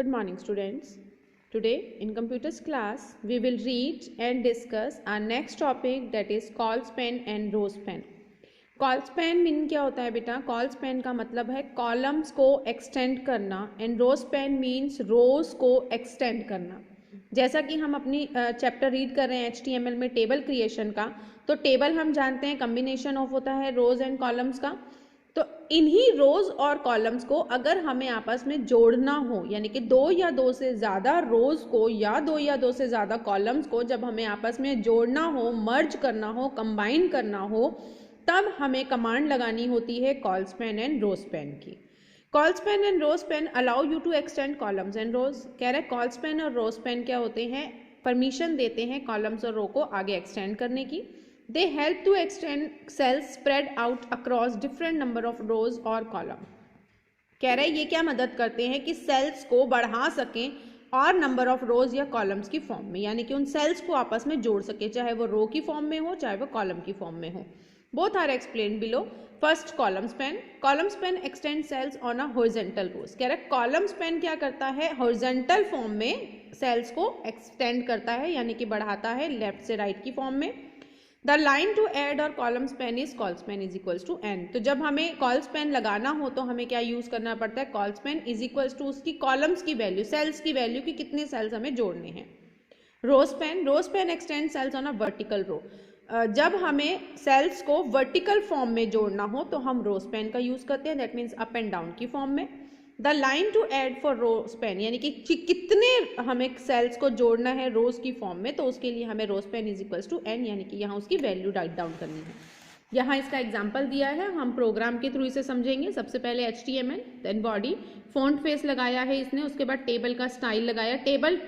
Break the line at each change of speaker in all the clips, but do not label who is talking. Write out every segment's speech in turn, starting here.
Good morning, students. Today in computers class we will read and discuss our next topic, that is call span and row span. Colspan mean क्या होता है बेटा? Call span का मतलब है columns को extend करना and row span means रोज को एक्सटेंड करना. जैसा कि हम अपनी चैप्टर रीड कर रहे हैं HTML में टेबल क्रिएशन का, तो टेबल हम जानते हैं कम्बिनेशन ऑफ होता है रोज एंड कॉलम्स का. तो इन्हीं रोज और कॉलम्स को अगर हमें आपस में जोड़ना हो, यानी कि दो या दो से ज़्यादा रोज को या दो से ज़्यादा कॉलम्स को जब हमें आपस में जोड़ना हो, मर्ज करना हो, कंबाइन करना हो, तब हमें कमांड लगानी होती है col span and row span की. Col span and row span allow you to extend columns and rows. कह रहे कॉल स्पैन और रो स्पैन क्या होते हैं? परमिशन देते हैं कॉलम्स और रो को आगे एक्सटेंड करने की. They help to extend cells spread out across different number of rows or column. कह रहे ये क्या मदद करते हैं कि सेल्स को बढ़ा सकें और नंबर ऑफ रोज या कॉलम्स की फॉर्म में, यानी कि उन सेल्स को आपस में जोड़ सके, चाहे वो रो की फॉर्म में हो चाहे वो कॉलम की फॉर्म में हो. Both are explain below. First column span. Column span extend cells on a horizontal rows. कह रहे कॉलम स्पैन क्या करता है? हॉरिजॉन्टल फॉर्म में सेल्स को एक्सटेंड करता है, यानी कि बढ़ाता है लेफ्ट से राइट की फॉर्म में. द लाइन टू एड और column span is call span is equals to N. तो जब हमें कॉल स्पैन लगाना हो तो हमें क्या यूज करना पड़ता है? Col span is equals to उसकी कॉलम्स की वैल्यू, सेल्स की वैल्यू की कितने सेल्स हमें जोड़ने हैं. Row span. Row span extend cells on a vertical row. जब हमें सेल्स को वर्टिकल फॉर्म में जोड़ना हो तो हम रो स्पैन का यूज करते हैं, that means up and down की फॉर्म में. The line to add for rowspan, यानी कि कितने हमें सेल्स को जोड़ना है रोज की फॉर्म में, तो उसके लिए हमें rowspan is equals to N, यानी कि यहाँ उसकी वैल्यू राइट डाउन करनी है. यहाँ इसका एग्जाम्पल दिया है, हम प्रोग्राम के थ्रू इसे समझेंगे. सबसे पहले HTML, then body, font face लगाया है इसने, उसके बाद टेबल का स्टाइल लगाया. टेबल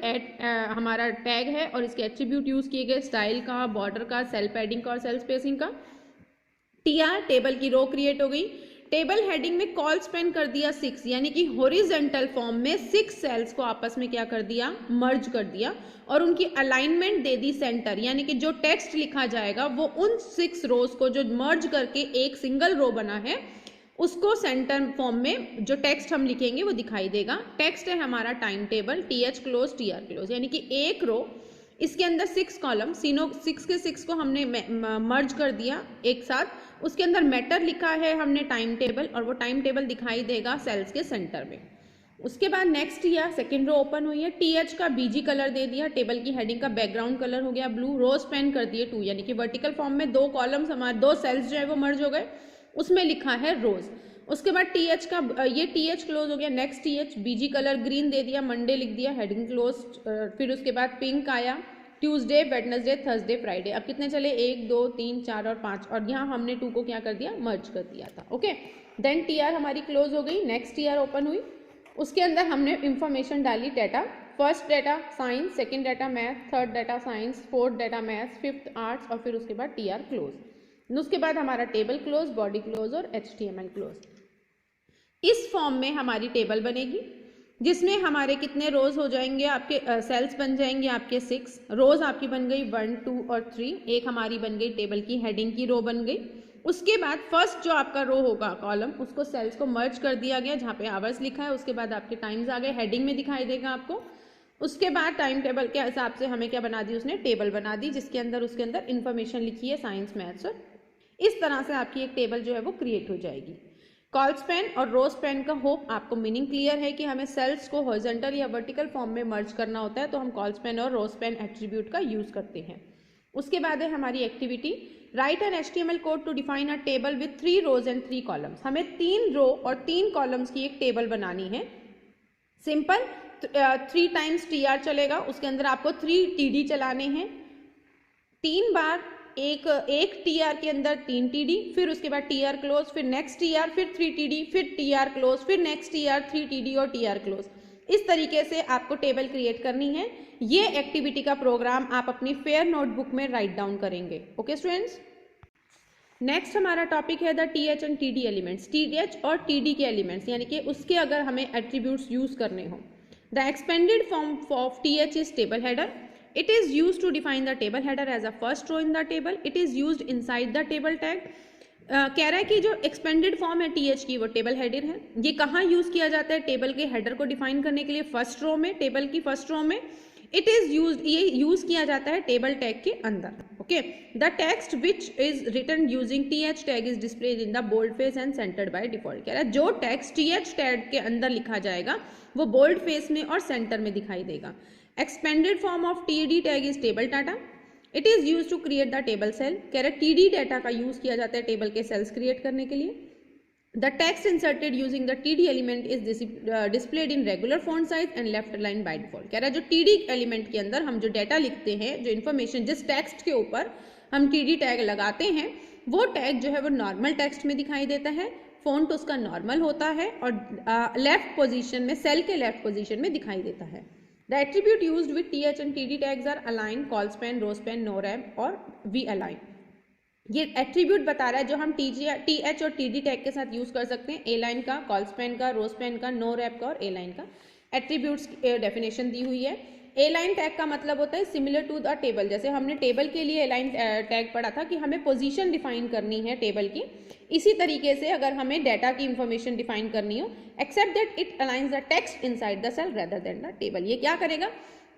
हमारा टैग है और इसके एट्रीब्यूट यूज किए गए स्टाइल का, बॉर्डर का, सेल पैडिंग का और सेल स्पेसिंग का. TR टेबल की रो क्रिएट हो गई. टेबल हेडिंग में कॉल स्पैन कर दिया 6, यानी कि हॉरिजॉन्टल फॉर्म में 6 सेल्स को आपस में क्या कर दिया? मर्ज कर दिया और उनकी अलाइनमेंट दे दी सेंटर, यानी कि जो टेक्स्ट लिखा जाएगा वो उन 6 रोज को जो मर्ज करके एक सिंगल रो बना है उसको सेंटर फॉर्म में जो टेक्स्ट हम लिखेंगे वो दिखाई देगा. टेक्स्ट है हमारा time table, TH close TR close, यानी कि एक रो, इसके अंदर 6 कॉलम, 6 के 6 को हमने मर्ज कर दिया एक साथ. उसके अंदर मैटर लिखा है हमने टाइम टेबल, और वो टाइम टेबल दिखाई देगा सेल्स के सेंटर में. उसके बाद नेक्स्ट या सेकेंड रो ओपन हुई है. TH का BG कलर दे दिया, टेबल की हेडिंग का बैकग्राउंड कलर हो गया ब्लू. रो स्पैन कर दिए 2, यानी कि वर्टिकल फॉर्म में 2 कॉलम्स हमारे 2 सेल्स जो है वो मर्ज हो गए, उसमें लिखा है रोज. उसके बाद TH का ये TH क्लोज हो गया. Next TH, BG colour green दे दिया, मंडे लिख दिया, हेडिंग क्लोज. फिर उसके बाद पिंक आया, ट्यूसडे, वेडनेसडे, थर्सडे, फ्राइडे. अब कितने चले? 1 2 3 4 और 5, और यहाँ हमने 2 को क्या कर दिया? मर्ज कर दिया था. ओके, देन TR हमारी क्लोज हो गई. नेक्स्ट TR ओपन हुई, उसके अंदर हमने इंफॉर्मेशन डाली, data. First data science, second data math, third data science, fourth data maths, fifth arts, और फिर उसके बाद TR क्लोज. उसके बाद हमारा टेबल क्लोज, बॉडी क्लोज और HTML क्लोज. इस फॉर्म में हमारी टेबल बनेगी जिसमें हमारे कितने रोज हो जाएंगे? आपके सेल्स बन जाएंगे आपके 6 रोज. आपकी बन गई 1 2 और 3. एक हमारी बन गई टेबल की हेडिंग की रो बन गई. उसके बाद फर्स्ट जो आपका रो होगा कॉलम, उसको सेल्स को मर्ज कर दिया गया जहाँ पे आवर्स लिखा है. उसके बाद आपके टाइम्स आ गए, हेडिंग में दिखाई देगा आपको. उसके बाद टाइम टेबल के हिसाब से हमें क्या बना दी? उसने टेबल बना दी जिसके अंदर उसके अंदर इन्फॉर्मेशन लिखी है साइंस, मैथ्स, और इस तरह से आपकी एक टेबल जो है वो क्रिएट हो जाएगी. कॉल स्पैन और रो स्पैन का होप आपको मीनिंग क्लियर है कि हमें सेल्स को हॉरिजॉन्टल या वर्टिकल फॉर्म में मर्ज करना होता है तो हम कॉल स्पैन और रो स्पैन एट्रीब्यूट का यूज करते हैं. उसके बाद है हमारी activity, write an HTML code to define a table with 3 rows and 3 columns. हमें 3 रो और 3 कॉलम्स की एक टेबल बनानी है. सिंपल, 3 टाइम्स TR चलेगा, उसके अंदर आपको 3 TD चलाने हैं. 3 बार एक TR के अंदर 3 TD, फिर उसके बाद TR क्लोज, फिर नेक्स्ट TR, फिर 3 TD, फिर TR क्लोज, फिर नेक्स्ट TR, 3 TD और TR क्लोज. इस तरीके से आपको टेबल क्रिएट करनी है. ये एक्टिविटी का प्रोग्राम आप अपनी फेयर नोटबुक में राइट डाउन करेंगे. ओके स्टूडेंट्स, नेक्स्ट हमारा टॉपिक है the TH and TD elements. TH और TD के एलिमेंट्स, यानी कि उसके अगर हमें एट्रीब्यूट्स यूज करने हो. The expanded form of TH is table header. It is used to define the table header as a first row in the table. It is used inside the table tag. कह रहा है कि जो expanded form है TH की वो table header है। ये कहाँ यूज किया जाता है? टेबल के हेडर को डिफाइन करने के लिए फर्स्ट रो में, टेबल की फर्स्ट रो में। इट इज यूज, ये यूज किया जाता है टेबल टैग के अंदर। Okay, the text which is written using TH tag is displayed in the bold face and centred by default. कह रहा है जो टेक्स्ट टीएच टैग के अंदर लिखा जाएगा वो बोल्ड फेस में और सेंटर में दिखाई देगा। Expanded form of TD tag is table data. It is use to create the table cell. कह रहा है टीडी डाटा का यूज किया जाता है टेबल के सेल्स क्रिएट करने के लिए। The text inserted using the TD element is displayed in regular font size and left align bye default. कह रहा है जो टीडी एलिमेंट के अंदर हम जो डाटा लिखते हैं, जो इन्फॉर्मेशन जिस टेक्स्ट के ऊपर हम टीडी टैग लगाते हैं, वो टैग जो है वो नॉर्मल टेक्स्ट में दिखाई देता है, फॉन्ट उसका नॉर्मल होता है और लेफ्ट पोजीशन में, सेल के लेफ्ट पोजीशन में दिखाई देता है। The attribute used with TH and TD tags are align, call span, row span, no wrap और V align। ये एट्रीब्यूट बता रहा है जो हम TH और TD टैग के साथ यूज कर सकते हैं। ए लाइन का, कॉल स्पैन का, रो स्पैन का, नो रैप का और ए लाइन का। एट्रीब्यूट्स डेफिनेशन दी हुई है। ए लाइन टैग का मतलब होता है सिमिलर टू द टेबल। जैसे हमने टेबल के लिए ए लाइन टैग पढ़ा था कि हमें पोजीशन डिफाइन करनी है टेबल की, इसी तरीके से अगर हमें डाटा की इंफॉर्मेशन डिफाइन करनी हो, except that it aligns the text inside the cell rather than the table. ये क्या करेगा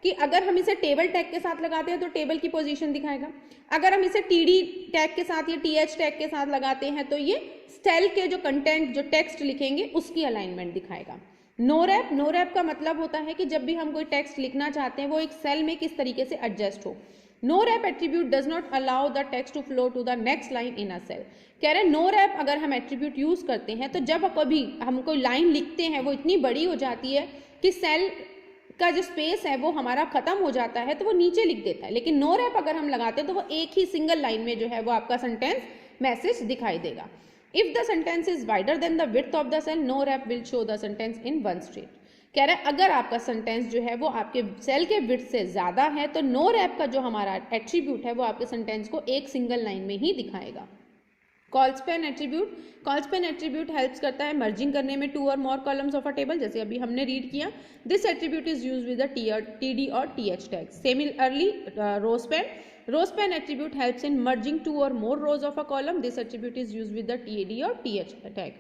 कि अगर हम इसे टेबल टैग के साथ लगाते हैं तो टेबल की पोजीशन दिखाएगा, अगर हम इसे टीडी टैग के साथ या टीएच टैग के साथ लगाते हैं तो ये सेल के जो कंटेंट, जो टेक्स्ट लिखेंगे उसकी अलाइनमेंट दिखाएगा। नो रैप, नो रैप का मतलब होता है कि जब भी हम कोई टेक्स्ट लिखना चाहते हैं वो एक सेल में किस तरीके से एडजस्ट हो। No wrap attribute does not allow the text to flow to the next line in a cell. कह रहे हैं नो रैप अगर हम एट्रीब्यूट यूज करते हैं तो जब कभी हम कोई लाइन लिखते हैं वो इतनी बड़ी हो जाती है कि सेल का जो स्पेस है वो हमारा खत्म हो जाता है तो वो नीचे लिख देता है, लेकिन नो रैप अगर हम लगाते हैं तो वो एक ही सिंगल लाइन में जो है वो आपका सेंटेंस मैसेज दिखाई देगा। If the sentence is wider than the width of the cell, no wrap will show the sentence in one straight. कह रहा है अगर आपका सेंटेंस जो है वो आपके सेल के विड्थ से ज्यादा है तो नो रैप का जो हमारा एट्रीब्यूट है वो आपके सेंटेंस को एक सिंगल लाइन में ही दिखाएगा। Col span attribute, col span attribute helps करता है मर्जिंग करने में two or more columns of a table, जैसे अभी हमने रीड किया। This attribute is used with the TD और TH tag. Similarly row span, row span attribute helps in merging two or more rows of a column. This attribute is used with the TD और TH tag.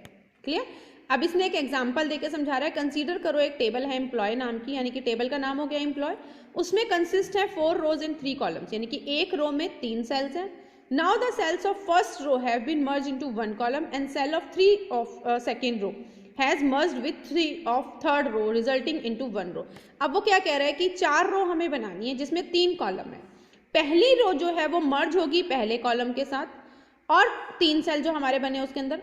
Clear? अब इसने एक example देके समझा रहा है। Consider करो एक टेबल है एम्प्लॉय नाम की, यानी कि टेबल का नाम हो गया एम्प्लॉय, उसमें कंसिस्ट है 4 रोज एंड 3 कॉलम्स, यानी कि एक रो में 3 सेल्स हैं। Now the cells of first row have been merged into one column and cell of 3 of second row has merged with 3 of third row resulting into 1 row। अब वो क्या कह रहा है कि 4 रो हमें बनानी है जिसमें 3 कॉलम है। पहली रो जो है वो मर्ज होगी पहले कॉलम के साथ और 3 सेल जो हमारे बने उसके अंदर,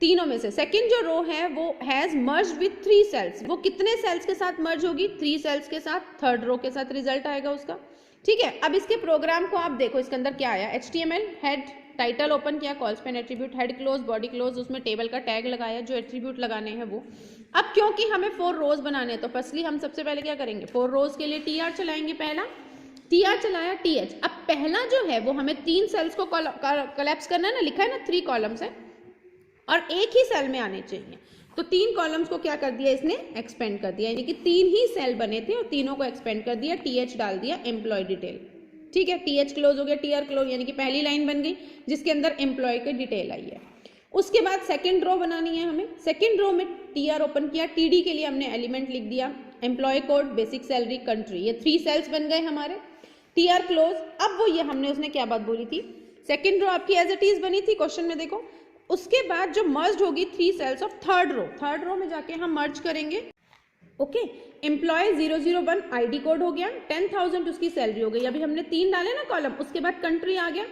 तीनों में से सेकंड जो रो है वो हैज मर्ज विथ 3 सेल्स। वो कितने सेल्स के साथ मर्ज होगी? 3 सेल्स के साथ, थर्ड रो के साथ रिजल्ट आएगा उसका। ठीक है, अब इसके प्रोग्राम को आप देखो, इसके अंदर क्या आया? HTML हेड, टाइटल ओपन किया, call span attribute, head close, body close, उसमें टेबल का टैग लगाया, जो एट्रीब्यूट लगाने हैं वो। अब क्योंकि हमें 4 रोज बनाने हैं तो फर्स्टली हम सबसे पहले क्या करेंगे? 4 रोज के लिए TR चलाएंगे। पहला TR चलाया, TH। अब पहला जो है वो हमें 3 सेल्स को कोलैप्स करना है ना, लिखा है ना 3 कॉलम्स है और एक ही सेल में आने चाहिए, तो 3 कॉलम्स को क्या कर दिया इसने? एक्सपेंड कर दिया, यानी कि 3 ही सेल बने थे और तीनों को एक्सपेंड कर दिया। TH डाल दिया, एम्प्लॉय डिटेल। ठीक है, TH क्लोज हो गया, TR क्लोज, यानी कि पहली लाइन बन गई जिसके अंदर एम्प्लॉय की डिटेल आई है। उसके बाद सेकंड रो बनानी है हमें। सेकंड रो में TR ओपन किया, TD के लिए हमने एलिमेंट लिख दिया, employ code, basic salary, country, ये 3 सेल्स बन गए हमारे। TR close. अब वो ये हमने उसने क्या बात बोली थी? सेकंड रो आपकी एज इट इज बनी थी, क्वेश्चन में देखो। उसके बाद जो मर्ज होगी 3 सेल्स ऑफ थर्ड रो में जाके हम मर्ज करेंगे। ओके, एम्प्लॉय 001 आईडी कोड हो गया, 10,000 उसकी सैलरी हो गई। अभी हमने 3 डाले ना कॉलम, उसके बाद कंट्री आ गया।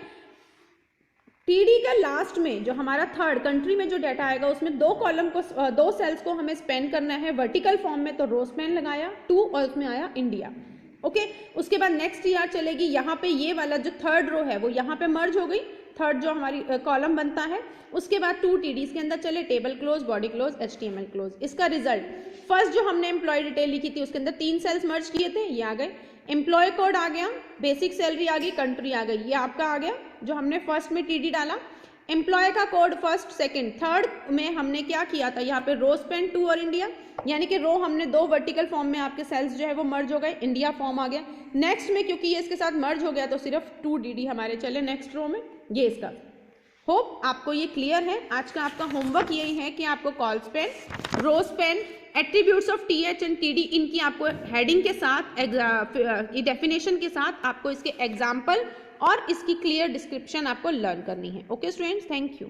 टीडी का लास्ट में जो हमारा थर्ड कंट्री में जो डाटा आएगा उसमें 2 कॉलम को 2 सेल्स को हमें स्पेन करना है वर्टिकल फॉर्म में, तो रो स्पेन लगाया 2 और उसमें आया इंडिया। ओके, उसके बाद नेक्स्ट TR चलेगी, यहाँ पे ये वाला जो थर्ड रो है वो यहाँ पे मर्ज हो गई, थर्ड जो हमारी कॉलम बनता है। उसके बाद 2 TDs के अंदर चले, table close, body close, HTML close. इसका रिजल्ट फर्स्ट जो हमने एम्प्लॉय डिटेल लिखी थी उसके अंदर 3 सेल्स मर्ज किए थे, ये आ गए। एम्प्लॉय कोड आ गया, बेसिक सैलरी आ गई, कंट्री आ गई, ये आपका आ गया जो हमने फर्स्ट में TD डाला। एम्प्लॉय का कोड फर्स्ट, सेकंड, थर्ड में हमने क्या किया था? यहाँ पे रो स्पेन 2 और इंडिया, यानी कि रो हमने 2 वर्टिकल फॉर्म में आपके सेल्स जो है वो मर्ज हो गए, इंडिया फॉर्म आ गया। नेक्स्ट में क्योंकि ये इसके साथ मर्ज हो गया तो सिर्फ 2 DD हमारे चले नेक्स्ट रो में, ये इसका होप आपको ये क्लियर है। आज का आपका होमवर्क यही है कि आपको colspan, rowspan, attributes of TH and TD, इनकी आपको हेडिंग के साथ, डेफिनेशन के साथ आपको इसके एग्जाम्पल और इसकी क्लियर डिस्क्रिप्शन आपको लर्न करनी है। Okay students, thank you.